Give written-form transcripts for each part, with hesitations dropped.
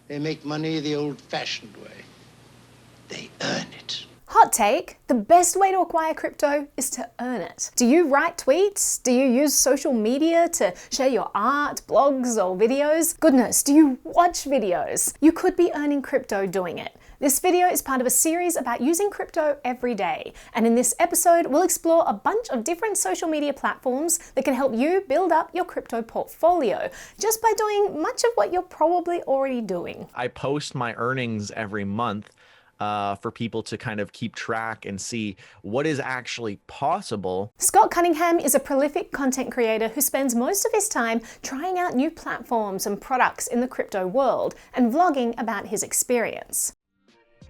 They make money the old-fashioned way. They earn it. Hot take, the best way to acquire crypto is to earn it. Do you write tweets? Do you use social media to share your art, blogs, or videos? Goodness, do you watch videos? You could be earning crypto doing it. This video is part of a series about using crypto every day. And in this episode, we'll explore a bunch of different social media platforms that can help you build up your crypto portfolio just by doing much of what you're probably already doing. I post my earnings every month for people to kind of keep track and see what is actually possible. Scott Cunningham is a prolific content creator who spends most of his time trying out new platforms and products in the crypto world and vlogging about his experience.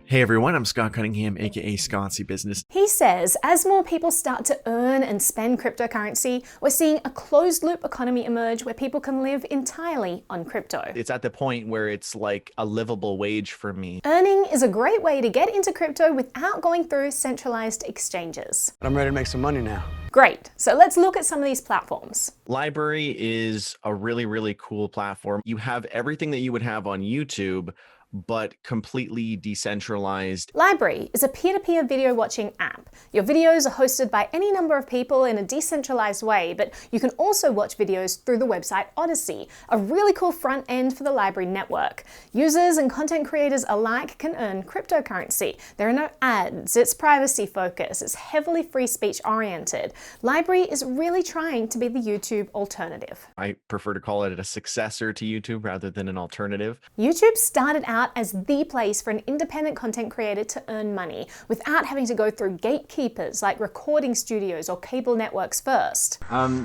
Hey everyone, I'm Scott Cunningham, aka Scottsy Business. He says, as more people start to earn and spend cryptocurrency, we're seeing a closed-loop economy emerge where people can live entirely on crypto. It's at the point where it's like a livable wage for me. Earning is a great way to get into crypto without going through centralized exchanges. I'm ready to make some money now. Great, so let's look at some of these platforms. LBRY is a really cool platform. You have everything that you would have on YouTube, but completely decentralized. LBRY is a peer-to-peer video watching app. Your videos are hosted by any number of people in a decentralized way, but you can also watch videos through the website Odyssey, a really cool front end for the LBRY network. Users and content creators alike can earn cryptocurrency. There are no ads, it's privacy focused, it's heavily free speech oriented. LBRY is really trying to be the YouTube alternative. I prefer to call it a successor to YouTube rather than an alternative. YouTube started out as the place for an independent content creator to earn money without having to go through gatekeepers like recording studios or cable networks first.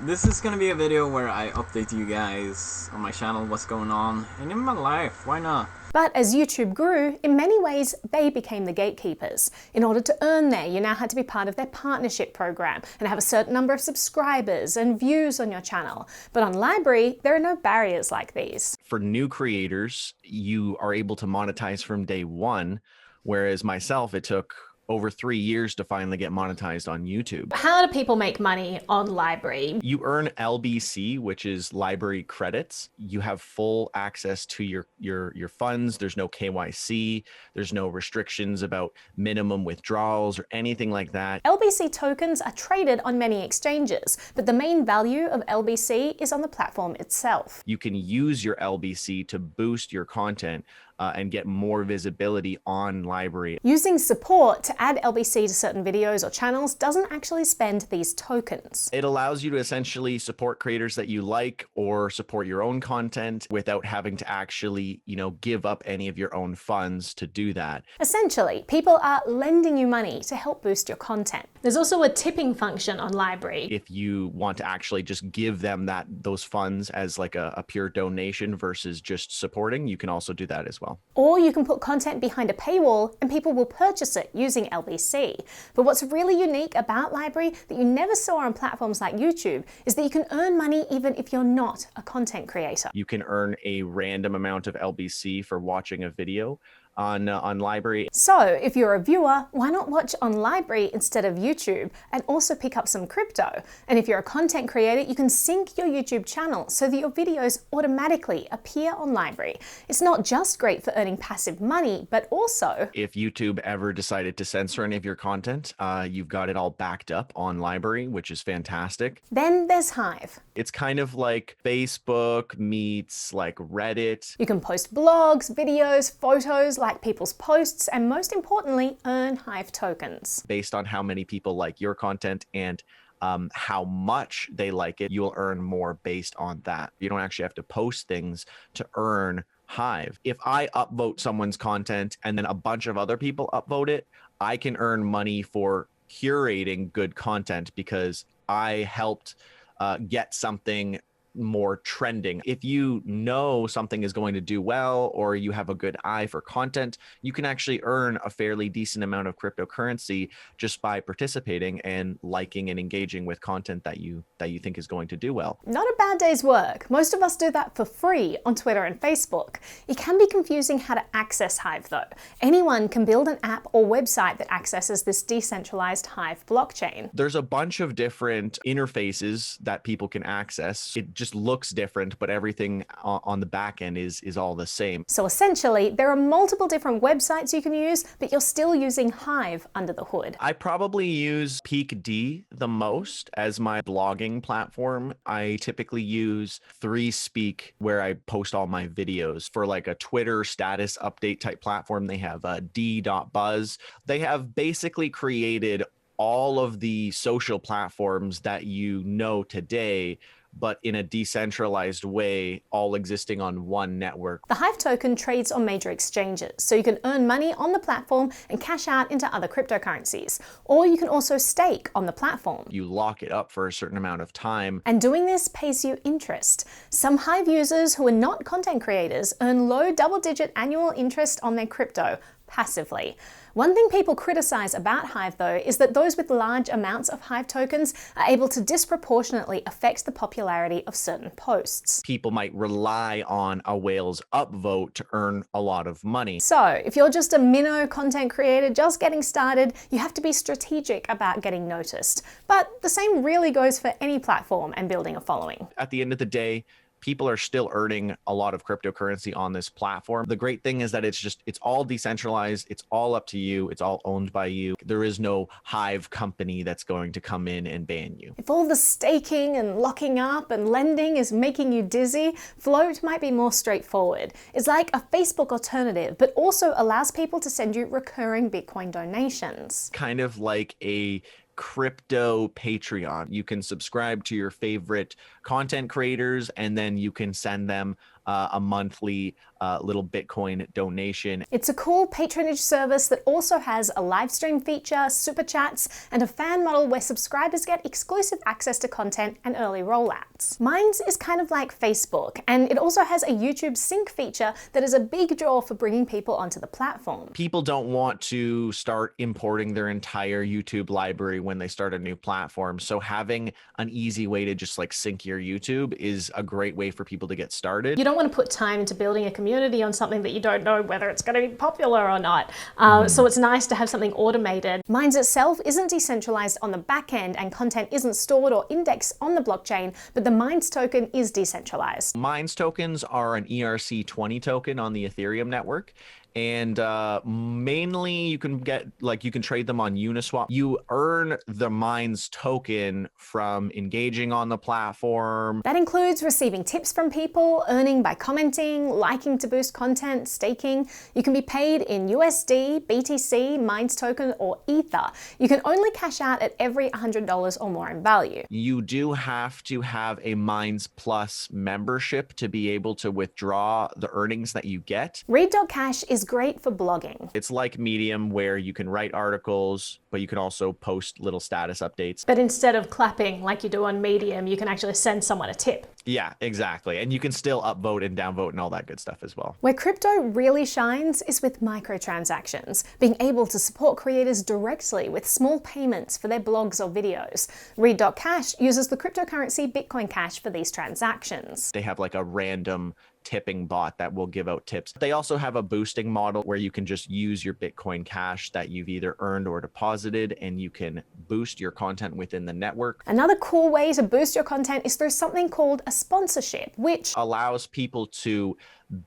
This is gonna be a video where I update you guys on my channel, what's going on, and in my life, why not? But as YouTube grew, in many ways, they became the gatekeepers. In order to earn there, you now had to be part of their partnership program and have a certain number of subscribers and views on your channel. But on LBRY, there are no barriers like these. For new creators, you are able to monetize from day one, whereas myself, it took over 3 years to finally get monetized on YouTube. How do people make money on LBRY? You earn LBC, which is LBRY credits. You have full access to your funds. There's no KYC. There's no restrictions about minimum withdrawals or anything like that. LBC tokens are traded on many exchanges, but the main value of LBC is on the platform itself. You can use your LBC to boost your content and get more visibility on LBRY. Using support to add LBC to certain videos or channels doesn't actually spend these tokens. It allows you to essentially support creators that you like or support your own content without having to actually, give up any of your own funds to do that. Essentially, people are lending you money to help boost your content. There's also a tipping function on LBRY. If you want to actually just give them those funds as like a pure donation versus just supporting, you can also do that as well. Or you can put content behind a paywall and people will purchase it using LBC. But what's really unique about LBRY that you never saw on platforms like YouTube is that you can earn money even if you're not a content creator. You can earn a random amount of LBC for watching a video on LBRY. So if you're a viewer, why not watch on LBRY instead of YouTube and also pick up some crypto? And if you're a content creator, you can sync your YouTube channel so that your videos automatically appear on LBRY. It's not just great for earning passive money, but also if YouTube ever decided to censor any of your content, you've got it all backed up on LBRY, which is fantastic. Then there's Hive. It's kind of like Facebook meets like Reddit. You can post blogs, videos, photos, like people's posts, and most importantly, earn Hive tokens. Based on how many people like your content and how much they like it, you'll earn more based on that. You don't actually have to post things to earn Hive. If I upvote someone's content and then a bunch of other people upvote it, I can earn money for curating good content because I helped get something more trending. If you know something is going to do well or you have a good eye for content, you can actually earn a fairly decent amount of cryptocurrency just by participating and liking and engaging with content that you think is going to do well. Not a bad day's work. Most of us do that for free on Twitter and Facebook. It can be confusing how to access Hive though. Anyone can build an app or website that accesses this decentralized Hive blockchain. There's a bunch of different interfaces that people can access. It just just looks different, but everything on the back end is all the same. So essentially, there are multiple different websites you can use, but you're still using Hive under the hood. I probably use PeakD the most as my blogging platform. I typically use 3Speak where I post all my videos. For like a Twitter status update type platform, they have D.Buzz. They have basically created all of the social platforms that you know today, but in a decentralized way, all existing on one network. The Hive token trades on major exchanges, so you can earn money on the platform and cash out into other cryptocurrencies. Or you can also stake on the platform. You lock it up for a certain amount of time. And doing this pays you interest. Some Hive users who are not content creators earn low double-digit annual interest on their crypto passively. One thing people criticize about Hive, though, is that those with large amounts of Hive tokens are able to disproportionately affect the popularity of certain posts. People might rely on a whale's upvote to earn a lot of money. So, if you're just a minnow content creator just getting started, you have to be strategic about getting noticed. But the same really goes for any platform and building a following. At the end of the day, people are still earning a lot of cryptocurrency on this platform. The great thing is that it's all decentralized. It's all up to you. It's all owned by you. There is no Hive company that's going to come in and ban you. If all the staking and locking up and lending is making you dizzy, Float might be more straightforward. It's like a Facebook alternative, but also allows people to send you recurring Bitcoin donations. Kind of like a crypto Patreon. You can subscribe to your favorite content creators and then you can send them a monthly little Bitcoin donation. It's a cool patronage service that also has a live stream feature, super chats, and a fan model where subscribers get exclusive access to content and early rollouts. Minds is kind of like Facebook, and it also has a YouTube sync feature that is a big draw for bringing people onto the platform. People don't want to start importing their entire YouTube library when they start a new platform, so having an easy way to just like sync your YouTube is a great way for people to get started. You don't want to put time into building a community on something that you don't know whether it's going to be popular or not. So it's nice to have something automated. Minds itself isn't decentralized on the back end and content isn't stored or indexed on the blockchain, but the Minds token is decentralized. Minds tokens are an ERC20 token on the Ethereum network. And mainly you can trade them on Uniswap. You earn the Minds token from engaging on the platform. That includes receiving tips from people, earning by commenting, liking to boost content, staking. You can be paid in USD, BTC, Minds token, or Ether. You can only cash out at every $100 or more in value. You do have to have a Minds Plus membership to be able to withdraw the earnings that you get. Read.cash is great for blogging. It's like Medium where you can write articles, but you can also post little status updates. But instead of clapping like you do on Medium, you can actually send someone a tip. Yeah, exactly. And you can still upvote and downvote and all that good stuff as well. Where crypto really shines is with microtransactions, being able to support creators directly with small payments for their blogs or videos. Read.cash uses the cryptocurrency Bitcoin Cash for these transactions. They have like a random tipping bot that will give out tips. They also have a boosting model where you can just use your Bitcoin Cash that you've either earned or deposited and you can boost your content within the network. Another cool way to boost your content is through something called a sponsorship, which allows people to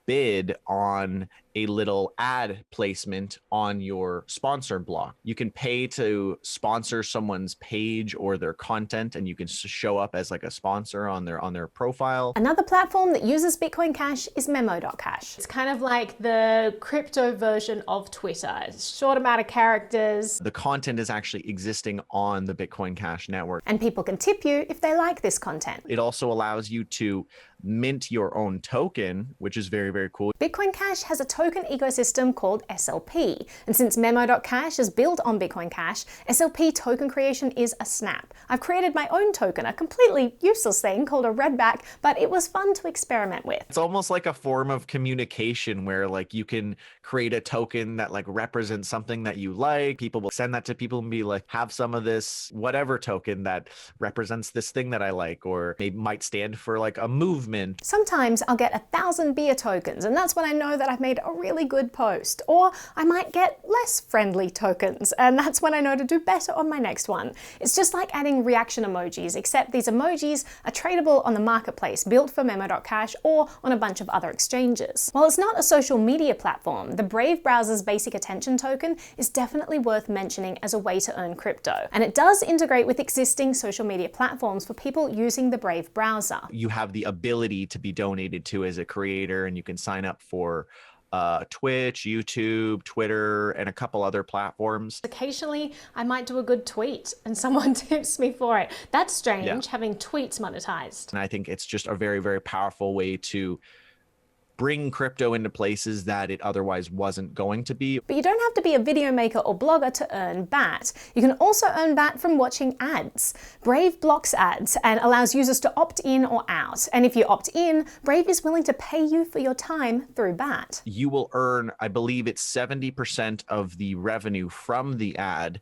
bid on a little ad placement on your sponsor block. You can pay to sponsor someone's page or their content and you can show up as like a sponsor on their profile. Another platform that uses Bitcoin Cash is Memo.cash. It's kind of like the crypto version of Twitter. It's short amount of characters. The content is actually existing on the Bitcoin Cash network. And people can tip you if they like this content. It also allows you to mint your own token, which is very, very cool. Bitcoin Cash has a token ecosystem called SLP. And since Memo.cash is built on Bitcoin Cash, SLP token creation is a snap. I've created my own token, a completely useless thing called a redback, but it was fun to experiment with. It's almost like a form of communication where like you can create a token that like represents something that you like. People will send that to people and be like, have some of this whatever token that represents this thing that I like, or maybe might stand for like a movement movement. Sometimes I'll get 1,000 beer tokens, and that's when I know that I've made a really good post. Or I might get less friendly tokens, and that's when I know to do better on my next one. It's just like adding reaction emojis, except these emojis are tradable on the marketplace built for Memo.cash or on a bunch of other exchanges. While it's not a social media platform, the Brave browser's basic attention token is definitely worth mentioning as a way to earn crypto. And it does integrate with existing social media platforms for people using the Brave browser. You have the ability to be donated to as a creator, and you can sign up for Twitch, YouTube, Twitter, and a couple other platforms. Occasionally, I might do a good tweet and someone tips me for it. That's strange, having tweets monetized. And I think it's just a very, very powerful way to bring crypto into places that it otherwise wasn't going to be. But you don't have to be a video maker or blogger to earn BAT. You can also earn BAT from watching ads. Brave blocks ads and allows users to opt in or out. And if you opt in, Brave is willing to pay you for your time through BAT. You will earn, I believe it's 70% of the revenue from the ad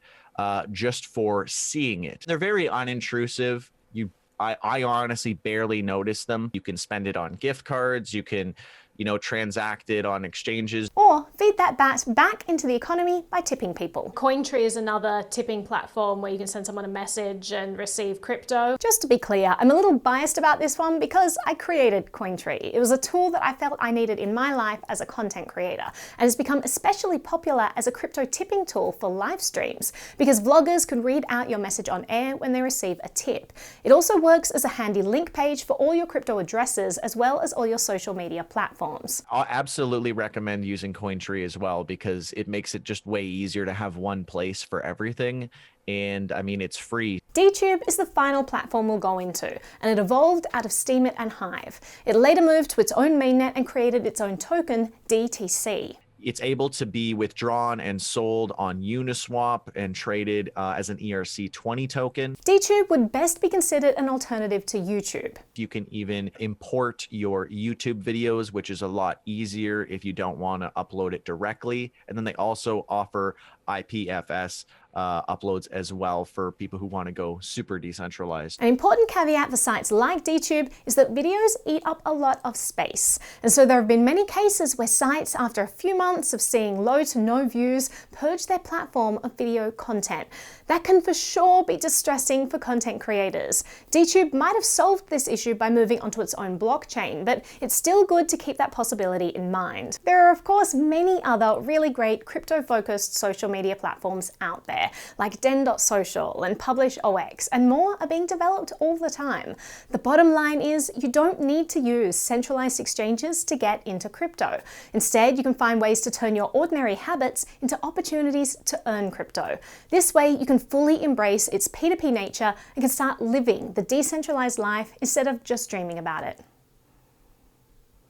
just for seeing it. They're very unintrusive. I honestly barely notice them. You can spend it on gift cards. You can, transact it on exchanges. Or feed that BAT back into the economy by tipping people. Cointree is another tipping platform where you can send someone a message and receive crypto. Just to be clear, I'm a little biased about this one because I created Cointree. It was a tool that I felt I needed in my life as a content creator, and it's become especially popular as a crypto tipping tool for live streams because vloggers can read out your message on air when they receive a tip. It also works as a handy link page for all your crypto addresses as well as all your social media platforms. I'll absolutely recommend using Cointree as well because it makes it just way easier to have one place for everything. And I mean, it's free. DTube is the final platform we'll go into, and it evolved out of Steemit and Hive. It later moved to its own mainnet and created its own token, DTC. It's able to be withdrawn and sold on Uniswap and traded as an ERC20 token. DTube would best be considered an alternative to YouTube. You can even import your YouTube videos, which is a lot easier if you don't want to upload it directly. And then they also offer IPFS uploads as well for people who want to go super decentralized. An important caveat for sites like DTube is that videos eat up a lot of space. And so there have been many cases where sites, after a few months of seeing low to no views, purge their platform of video content. That can for sure be distressing for content creators. DTube might have solved this issue by moving onto its own blockchain, but it's still good to keep that possibility in mind. There are of course many other really great crypto-focused social media platforms out there, like Den.social and PublishOX, and more are being developed all the time. The bottom line is you don't need to use centralized exchanges to get into crypto. Instead, you can find ways to turn your ordinary habits into opportunities to earn crypto. This way, you can fully embrace its P2P nature and can start living the decentralized life instead of just dreaming about it.